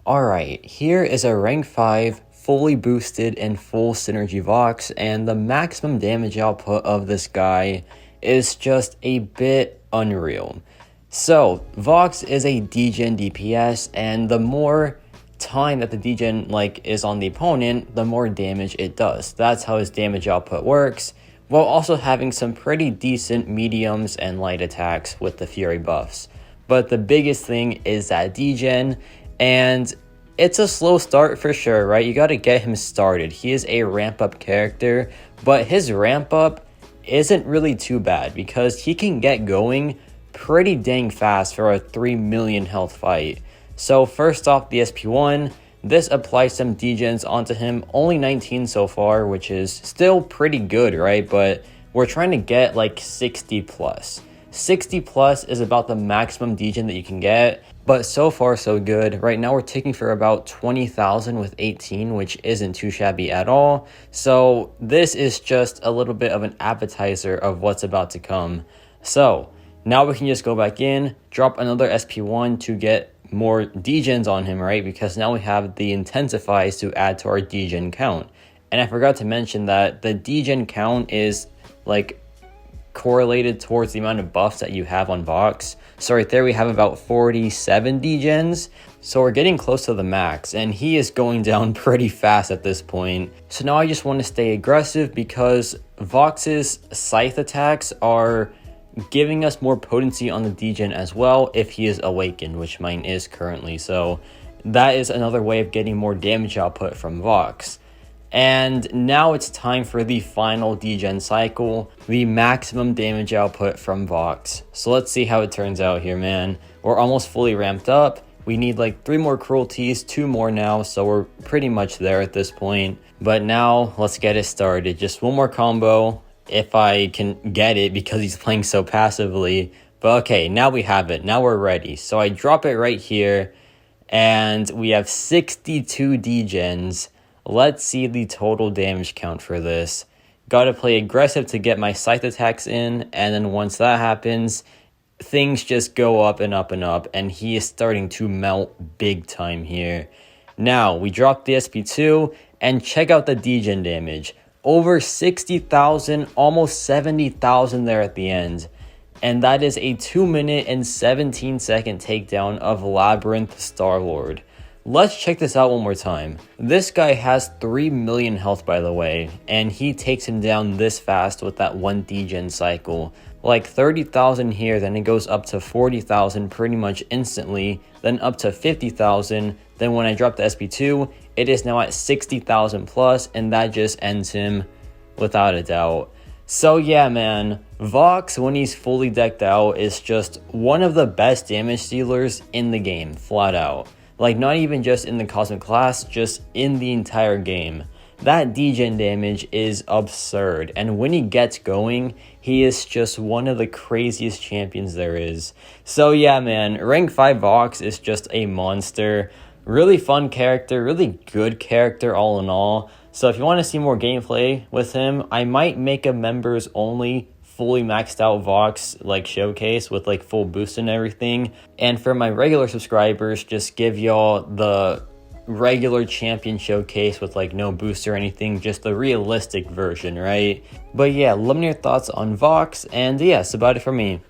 Alright, here is a rank 5 fully boosted and full synergy Vox, and the maximum damage output of this guy is just a bit unreal. So, Vox is a degen DPS, and the more time that the degen is on the opponent, the more damage it does. That's how his damage output works, while also having some pretty decent mediums and light attacks with the Fury buffs. But the biggest thing is that degen, and it's a slow start for sure, right? You got to get him started. He is a ramp up character, but his ramp up isn't really too bad because he can get going pretty dang fast for a 3 million health fight. So first off, the SP1, this applies some degens onto him, only 19 so far, which is still pretty good, right? But we're trying to get like 60 plus. 60 plus is about the maximum degen that you can get, but so far so good. Right now we're taking for about 20,000 with 18, which isn't too shabby at all. So this is just a little bit of an appetizer of what's about to come. So now we can just go back in, drop another SP1 to get more degens on him, right? Because now we have the intensifies to add to our degen count. And I forgot to mention that the degen count is correlated towards the amount of buffs that you have on Vox. So right there we have about 47 degens. So we're getting close to the max, and he is going down pretty fast at this point. So now I just want to stay aggressive because Vox's scythe attacks are giving us more potency on the degen as well if he is awakened, which mine is currently. So that is another way of getting more damage output from Vox. And now it's time for the final degen cycle, the maximum damage output from Vox. So let's see how it turns out here, man. We're almost fully ramped up. We need like 3 more cruelties, 2 more now, so we're pretty much there at this point. But now let's get it started. Just 1 more combo, if I can get it because he's playing so passively. But okay, now we have it. Now we're ready. So I drop it right here, and we have 62 degens. Let's see the total damage count for this. Gotta play aggressive to get my scythe attacks in, and then once that happens, things just go up and up and up, and he is starting to melt big time here. Now, we drop the SP2, and check out the degen damage. Over 60,000, almost 70,000 there at the end. And that is a 2 minute and 17 second takedown of Labyrinth Star-Lord. Let's check this out one more time. This guy has 3 million health, by the way, and he takes him down this fast with that 1 degen cycle. Like 30,000 here, then it goes up to 40,000 pretty much instantly, then up to 50,000. Then when I drop the SP2, it is now at 60,000 plus, and that just ends him without a doubt. So yeah, man, Vox, when he's fully decked out, is just one of the best damage dealers in the game, flat out. Like, not even just in the Cosmic class, just in the entire game. That degen damage is absurd, and when he gets going, he is just one of the craziest champions there is. So yeah, man, rank 5 Vox is just a monster. Really fun character, really good character all in all. So if you want to see more gameplay with him, I might make a members only fully maxed out Vox showcase with full boost and everything. And for my regular subscribers, just give y'all the regular champion showcase with no boost or anything, just the realistic version, right? But yeah, let me know your thoughts on Vox, and yeah, that's about it for me.